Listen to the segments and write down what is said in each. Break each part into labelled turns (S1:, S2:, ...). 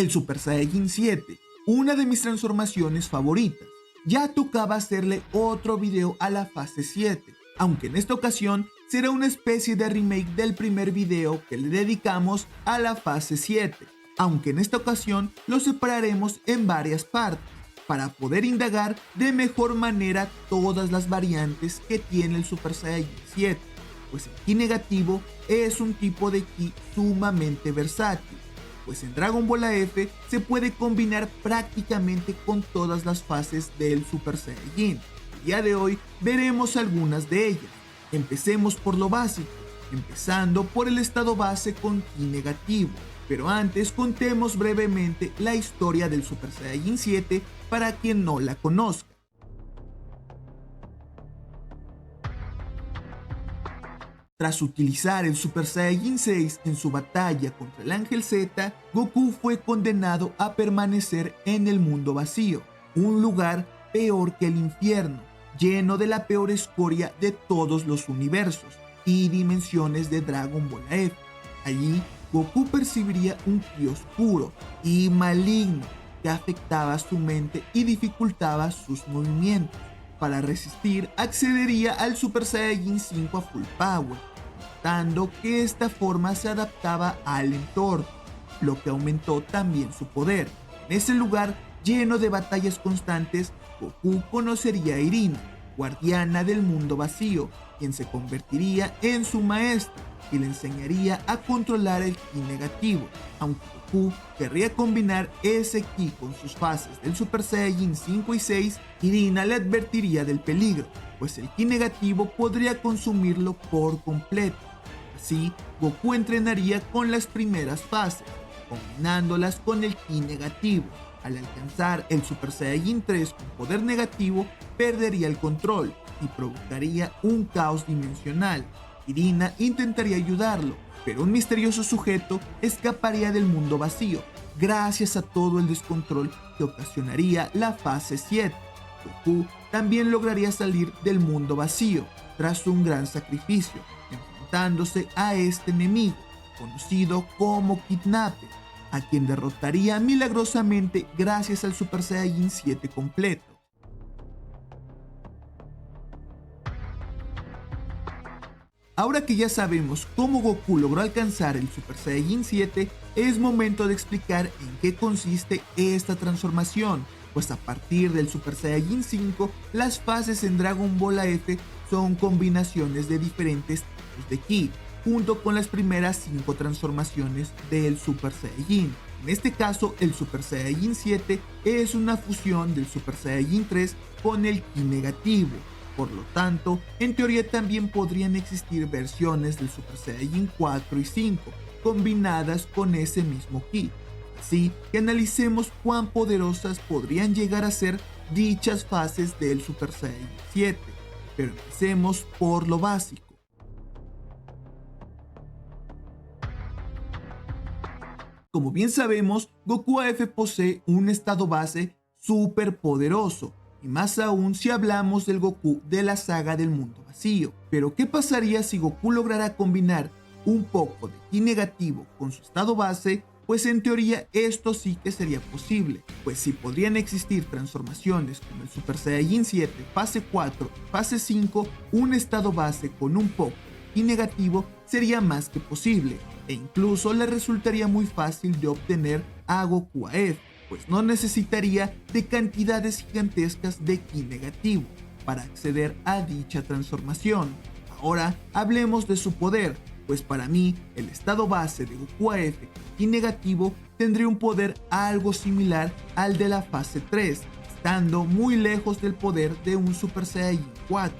S1: El Super Saiyajin 7, una de mis transformaciones favoritas. Ya tocaba hacerle otro video a la fase 7, aunque en esta ocasión será una especie de remake del primer video que le dedicamos a la fase 7, aunque en esta ocasión lo separaremos en varias partes, para poder indagar de mejor manera todas las variantes que tiene el Super Saiyajin 7, pues el Ki negativo es un tipo de Ki sumamente versátil, pues en Dragon Ball AF se puede combinar prácticamente con todas las fases del Super Saiyajin. El día de hoy veremos algunas de ellas. Empecemos por lo básico, empezando por el estado base con Ki negativo. Pero antes contemos brevemente la historia del Super Saiyajin 7 para quien no la conozca. Tras utilizar el Super Saiyajin 6 en su batalla contra el Ángel Z, Goku fue condenado a permanecer en el mundo vacío, un lugar peor que el infierno, lleno de la peor escoria de todos los universos y dimensiones de Dragon Ball AF. Allí, Goku percibiría un ki oscuro y maligno que afectaba su mente y dificultaba sus movimientos. Para resistir, accedería al Super Saiyajin 5 a full power, notando que esta forma se adaptaba al entorno, lo que aumentó también su poder. En ese lugar lleno de batallas constantes, Goku conocería a Irina, guardiana del mundo vacío, quien se convertiría en su maestra y le enseñaría a controlar el Ki negativo. Aunque Goku querría combinar ese Ki con sus fases del Super Saiyajin 5 y 6, Irina le advertiría del peligro, pues el Ki negativo podría consumirlo por completo. Así, Goku entrenaría con las primeras fases, combinándolas con el Ki negativo. Al alcanzar el Super Saiyajin 3 con poder negativo, perdería el control y provocaría un caos dimensional. Irina intentaría ayudarlo, pero un misterioso sujeto escaparía del mundo vacío, gracias a todo el descontrol que ocasionaría la fase 7. Goku también lograría salir del mundo vacío, tras un gran sacrificio, enfrentándose a este enemigo, conocido como Kidnapper, a quien derrotaría milagrosamente gracias al Super Saiyajin 7 completo. Ahora que ya sabemos cómo Goku logró alcanzar el Super Saiyajin 7, es momento de explicar en qué consiste esta transformación, pues a partir del Super Saiyajin 5, las fases en Dragon Ball AF son combinaciones de diferentes tipos de Ki, junto con las primeras 5 transformaciones del Super Saiyajin. En este caso, el Super Saiyajin 7 es una fusión del Super Saiyajin 3 con el Ki negativo. Por lo tanto, en teoría también podrían existir versiones del Super Saiyajin 4 y 5, combinadas con ese mismo Ki. Así que analicemos cuán poderosas podrían llegar a ser dichas fases del Super Saiyajin 7. Pero empecemos por lo básico. Como bien sabemos, Goku AF posee un estado base súper poderoso, y más aún si hablamos del Goku de la saga del mundo vacío. Pero ¿qué pasaría si Goku lograra combinar un poco de Ki negativo con su estado base? Pues en teoría esto sí que sería posible, pues si podrían existir transformaciones como el Super Saiyajin 7, fase 4 y fase 5, un estado base con un poco de Ki negativo sería más que posible, e incluso le resultaría muy fácil de obtener a Goku AF, pues no necesitaría de cantidades gigantescas de Ki negativo para acceder a dicha transformación. Ahora hablemos de su poder, pues para mí el estado base de Goku AF con Ki negativo tendría un poder algo similar al de la fase 3, estando muy lejos del poder de un Super Saiyajin 4,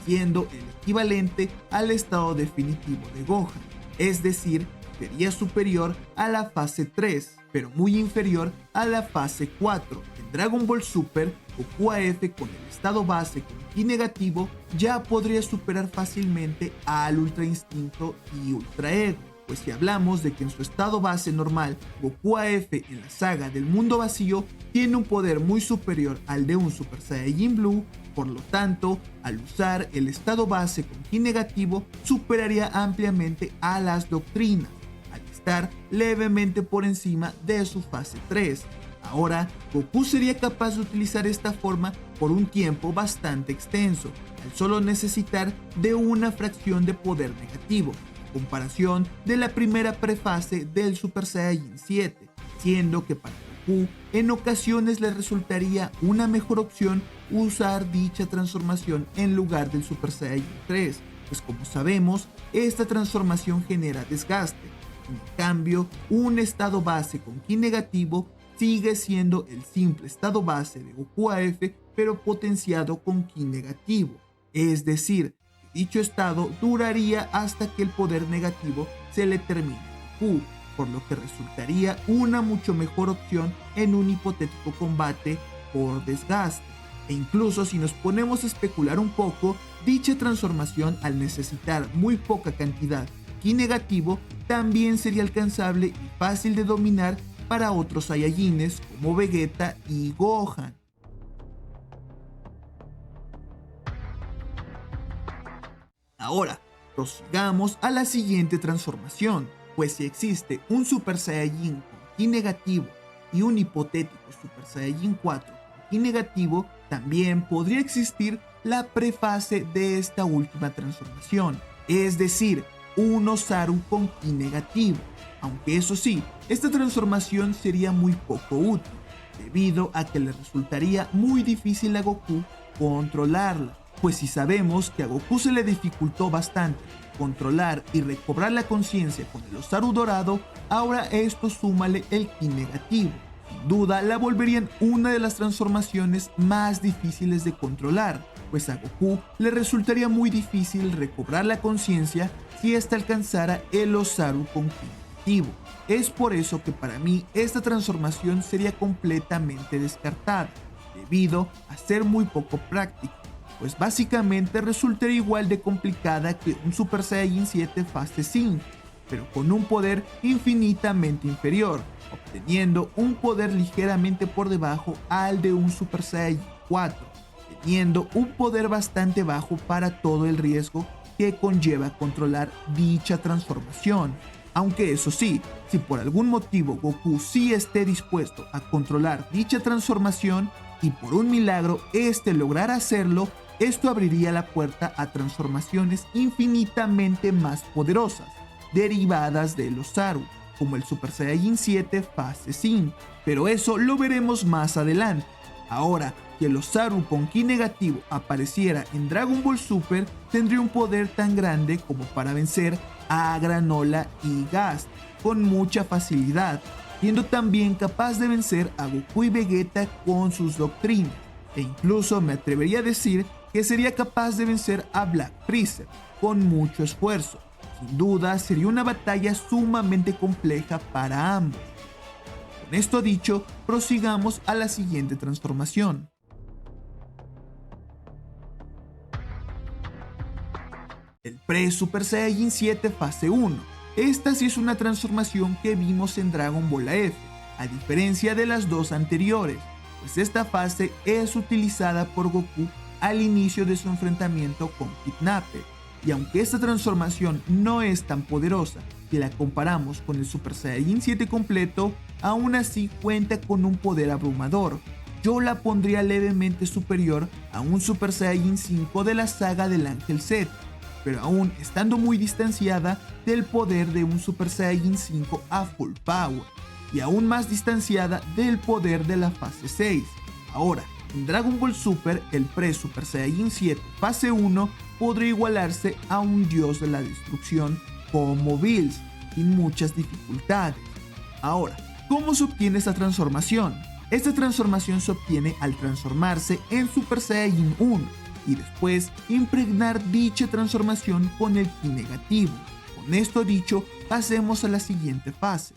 S1: siendo el equivalente al estado definitivo de Gohan, es decir, sería superior a la fase 3, pero muy inferior a la fase 4. En Dragon Ball Super, Goku AF con el estado base con Ki negativo ya podría superar fácilmente al Ultra Instinto y Ultra Ego, pues si hablamos de que en su estado base normal, Goku AF en la saga del mundo vacío tiene un poder muy superior al de un Super Saiyajin Blue, por lo tanto, al usar el estado base con Ki negativo, superaría ampliamente a las doctrinas. Al estar levemente por encima de su fase 3. Ahora, Goku sería capaz de utilizar esta forma por un tiempo bastante extenso, al solo necesitar de una fracción de poder negativo, en comparación de la primera prefase del Super Saiyajin 7, siendo que para Goku en ocasiones le resultaría una mejor opción usar dicha transformación en lugar del Super Saiyajin 3, pues como sabemos, esta transformación genera desgaste. En cambio, un estado base con ki negativo sigue siendo el simple estado base de Goku AF, pero potenciado con ki negativo. Es decir, que dicho estado duraría hasta que el poder negativo se le termine a Goku, por lo que resultaría una mucho mejor opción en un hipotético combate por desgaste. E incluso si nos ponemos a especular un poco, dicha transformación, al necesitar muy poca cantidad de ki negativo, también sería alcanzable y fácil de dominar para otros Saiyajines como Vegeta y Gohan. Ahora, prosigamos a la siguiente transformación, pues si existe un Super Saiyajin con ki negativo y un hipotético Super Saiyajin 4 con ki negativo, también podría existir la prefase de esta última transformación, es decir, un Osaru con ki negativo, aunque eso sí, esta transformación sería muy poco útil, debido a que le resultaría muy difícil a Goku controlarla, pues si sabemos que a Goku se le dificultó bastante controlar y recobrar la conciencia con el Osaru dorado, ahora esto súmale el ki negativo. Sin duda la volverían una de las transformaciones más difíciles de controlar, pues a Goku le resultaría muy difícil recobrar la conciencia si ésta alcanzara el Osaru con ki negativo. Es por eso que para mí esta transformación sería completamente descartada, debido a ser muy poco práctica, pues básicamente resultaría igual de complicada que un Super Saiyajin 7 fase 5, pero con un poder infinitamente inferior, obteniendo un poder ligeramente por debajo al de un Super Saiyajin 4, teniendo un poder bastante bajo para todo el riesgo que conlleva controlar dicha transformación. Aunque eso sí, si por algún motivo Goku sí esté dispuesto a controlar dicha transformación y por un milagro este lograra hacerlo, esto abriría la puerta a transformaciones infinitamente más poderosas, derivadas del Osaru, como el Super Saiyajin 7 fase 5, pero eso lo veremos más adelante. Ahora que el Osaru con ki negativo apareciera en Dragon Ball Super, tendría un poder tan grande como para vencer a Granola y Gast con mucha facilidad, siendo también capaz de vencer a Goku y Vegeta con sus doctrinas, e incluso me atrevería a decir que sería capaz de vencer a Black Freezer con mucho esfuerzo. Sin duda sería una batalla sumamente compleja para ambos. Con esto dicho, prosigamos a la siguiente transformación. El Pre-Super Saiyajin 7 fase 1. Esta sí es una transformación que vimos en Dragon Ball AF, a diferencia de las dos anteriores, pues esta fase es utilizada por Goku al inicio de su enfrentamiento con Kidnapper, y aunque esta transformación no es tan poderosa si la comparamos con el Super Saiyajin 7 completo, aún así cuenta con un poder abrumador. Yo la pondría levemente superior a un Super Saiyajin 5 de la saga del Ángel Z, pero aún estando muy distanciada del poder de un Super Saiyajin 5 a full power, y aún más distanciada del poder de la fase 6. Ahora, en Dragon Ball Super, el Pre-Super Saiyajin 7 fase 1 podría igualarse a un dios de la destrucción como Bills, sin muchas dificultades. Ahora, ¿cómo se obtiene esta transformación? Esta transformación se obtiene al transformarse en Super Saiyajin 1 y después impregnar dicha transformación con el ki negativo. Con esto dicho, pasemos a la siguiente fase.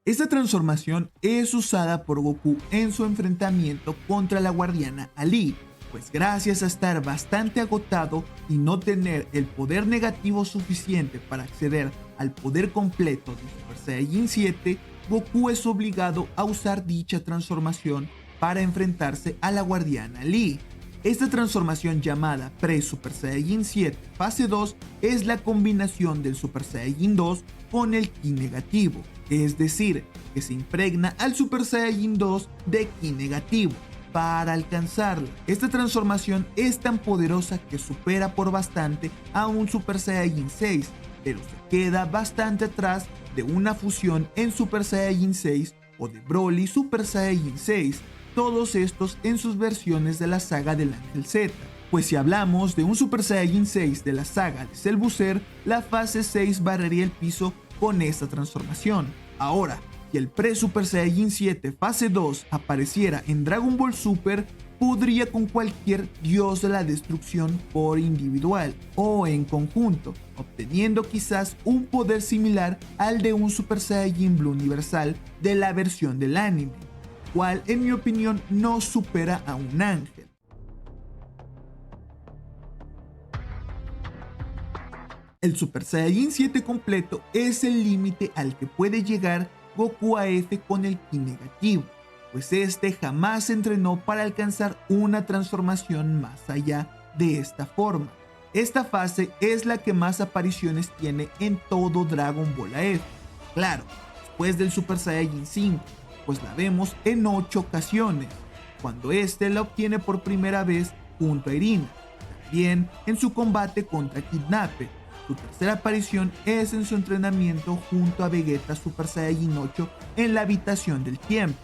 S1: Esta transformación es usada por Goku en su enfrentamiento contra la guardiana Ali, pues gracias a estar bastante agotado y no tener el poder negativo suficiente para acceder al poder completo de Super Saiyajin 7, Goku es obligado a usar dicha transformación para enfrentarse a la guardiana Ali. Esta transformación llamada Pre-Super Saiyajin 7 fase 2 es la combinación del Super Saiyajin 2 con el Ki negativo, es decir, que se impregna al Super Saiyajin 2 de Ki negativo. Para alcanzarla, esta transformación es tan poderosa que supera por bastante a un Super Saiyajin 6, pero se queda bastante atrás de una fusión en Super Saiyajin 6 o de Broly Super Saiyajin 6, todos estos en sus versiones de la saga del Ángel Z. Pues si hablamos de un Super Saiyajin 6 de la saga de Cell Booster, la fase 6 barrería el piso con esta transformación. Ahora, si el Pre-Super Saiyajin 7 fase 2 apareciera en Dragon Ball Super, podría con cualquier dios de la destrucción por individual o en conjunto, obteniendo quizás un poder similar al de un Super Saiyajin Blue universal de la versión del anime, cual en mi opinión no supera a un ángel. El Super Saiyajin 7 completo es el límite al que puede llegar Goku AF con el Ki negativo, pues este jamás entrenó para alcanzar una transformación más allá de esta forma. Esta fase es la que más apariciones tiene en todo Dragon Ball AF, claro, después del Super Saiyajin 5, pues la vemos en 8 ocasiones, cuando este la obtiene por primera vez junto a Irina, también en su combate contra Kidnapper. Su tercera aparición es en su entrenamiento junto a Vegeta Super Saiyajin 8 en la habitación del tiempo.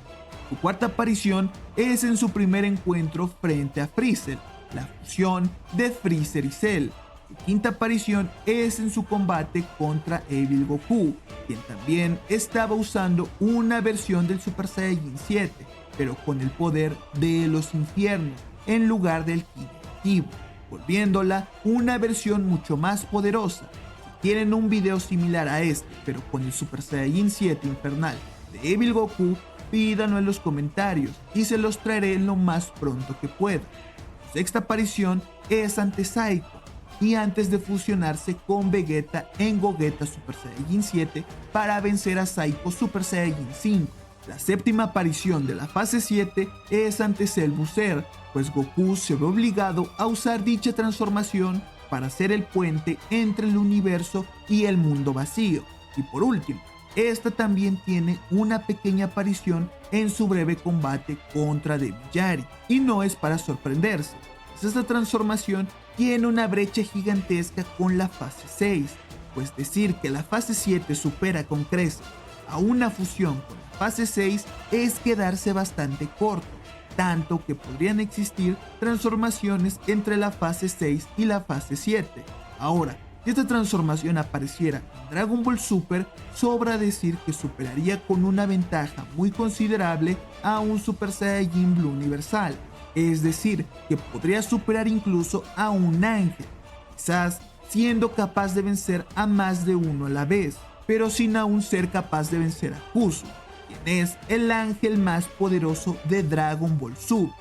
S1: Su cuarta aparición es en su primer encuentro frente a Freezer, la fusión de Freezer y Cell. Su quinta aparición es en su combate contra Evil Goku, quien también estaba usando una versión del Super Saiyajin 7, pero con el poder de los infiernos en lugar del Ki negativo, volviéndola una versión mucho más poderosa. Si tienen un video similar a este, pero con el Super Saiyajin 7 infernal de Evil Goku, pídanlo en los comentarios y se los traeré lo más pronto que pueda. Su sexta aparición es ante Psycho, y antes de fusionarse con Vegeta en Gogeta Super Saiyajin 7 para vencer a Psycho Super Saiyajin 5. La séptima aparición de la fase 7 es ante Cell Booster, pues Goku se ve obligado a usar dicha transformación para hacer el puente entre el universo y el mundo vacío. Y por último, esta también tiene una pequeña aparición en su breve combate contra Devil Yari, y no es para sorprenderse, pues esta transformación tiene una brecha gigantesca con la fase 6, pues decir que la fase 7 supera con creces a una fusión con la fase 6 es quedarse bastante corto, tanto que podrían existir transformaciones entre la fase 6 y la fase 7. Ahora, si esta transformación apareciera en Dragon Ball Super, sobra decir que superaría con una ventaja muy considerable a un Super Saiyajin Blue universal, es decir, que podría superar incluso a un ángel, quizás siendo capaz de vencer a más de uno a la vez, pero sin aún ser capaz de vencer a Kuzu, quien es el ángel más poderoso de Dragon Ball Super.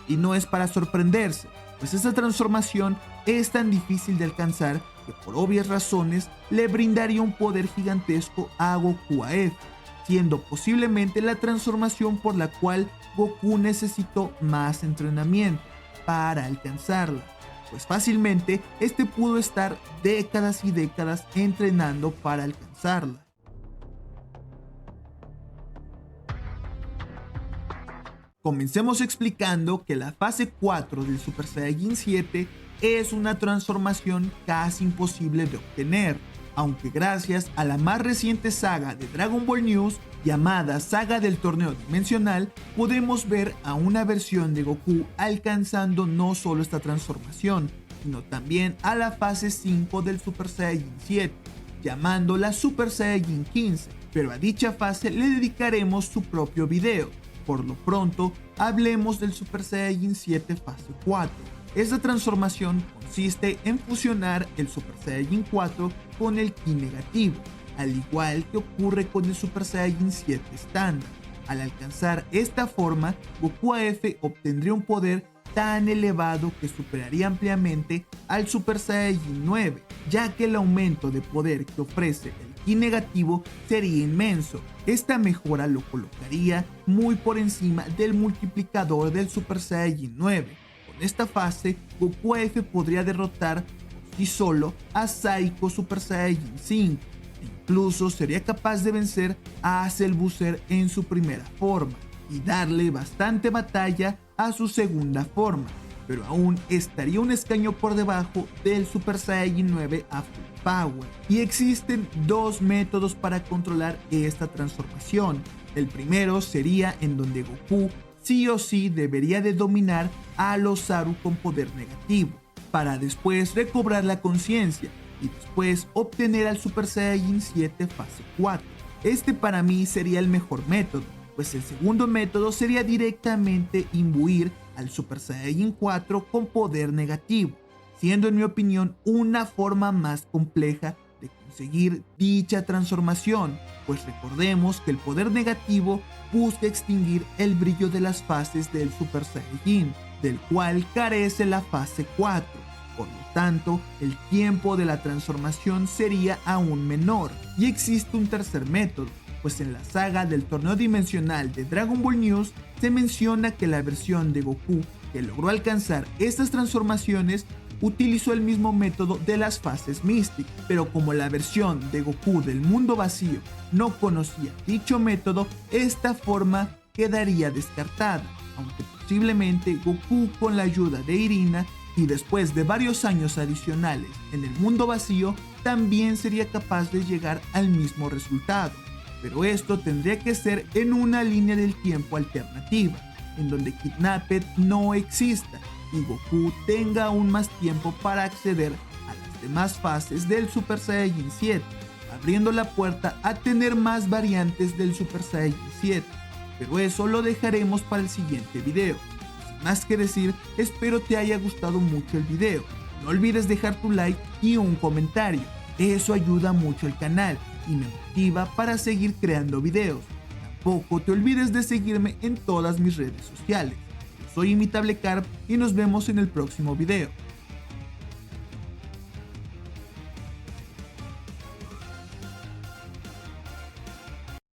S1: Y no es para sorprenderse, pues esta transformación es tan difícil de alcanzar que por obvias razones le brindaría un poder gigantesco a Goku AF, siendo posiblemente la transformación por la cual Goku necesitó más entrenamiento para alcanzarla, pues fácilmente este pudo estar décadas y décadas entrenando para alcanzarla. Comencemos explicando que la fase 4 del Super Saiyajin 7 es una transformación casi imposible de obtener, aunque gracias a la más reciente saga de Dragon Ball News llamada Saga del Torneo Dimensional, podemos ver a una versión de Goku alcanzando no solo esta transformación, sino también a la fase 5 del Super Saiyajin 7, llamándola Super Saiyajin 15, pero a dicha fase le dedicaremos su propio video. Por lo pronto, hablemos del Super Saiyajin 7 fase 4. Esta transformación consiste en fusionar el Super Saiyajin 4 con el Ki negativo, al igual que ocurre con el Super Saiyajin 7 estándar. Al alcanzar esta forma, Goku AF obtendría un poder tan elevado que superaría ampliamente al Super Saiyajin 9, ya que el aumento de poder que ofrece el Ki negativo sería inmenso. Esta mejora lo colocaría muy por encima del multiplicador del Super Saiyajin 9. Con esta fase, Goku F podría derrotar por sí solo a Psycho Super Saiyajin 5. Incluso sería capaz de vencer a Cell Booster en su primera forma y darle bastante batalla a su segunda forma, pero aún estaría un escaño por debajo del Super Saiyajin 9 a Full Power. Y existen dos métodos para controlar esta transformación. El primero sería en donde Goku sí o sí debería de dominar a los Zaru con poder negativo, para después recobrar la conciencia y después obtener al Super Saiyajin 7 fase 4. Este para mí sería el mejor método, pues el segundo método sería directamente imbuir al Super Saiyajin 4 con poder negativo, siendo en mi opinión una forma más compleja de conseguir dicha transformación, pues recordemos que el poder negativo busca extinguir el brillo de las fases del Super Saiyajin, del cual carece la fase 4. Por lo tanto, el tiempo de la transformación sería aún menor. Y existe un tercer método, pues en la saga del torneo dimensional de Dragon Ball News se menciona que la versión de Goku que logró alcanzar estas transformaciones utilizó el mismo método de las fases místicas, pero como la versión de Goku del mundo vacío no conocía dicho método, esta forma quedaría descartada, aunque posiblemente Goku con la ayuda de Irina y después de varios años adicionales en el mundo vacío también sería capaz de llegar al mismo resultado, pero esto tendría que ser en una línea del tiempo alternativa, en donde Kidnapped no exista y Goku tenga aún más tiempo para acceder a las demás fases del Super Saiyajin 7, abriendo la puerta a tener más variantes del Super Saiyajin 7, pero eso lo dejaremos para el siguiente video. Sin más que decir, espero te haya gustado mucho el video. No olvides dejar tu like y un comentario, eso ayuda mucho al canal y me motiva para seguir creando videos. Tampoco te olvides de seguirme en todas mis redes sociales. Yo soy Imitable Carp y nos vemos en el próximo video.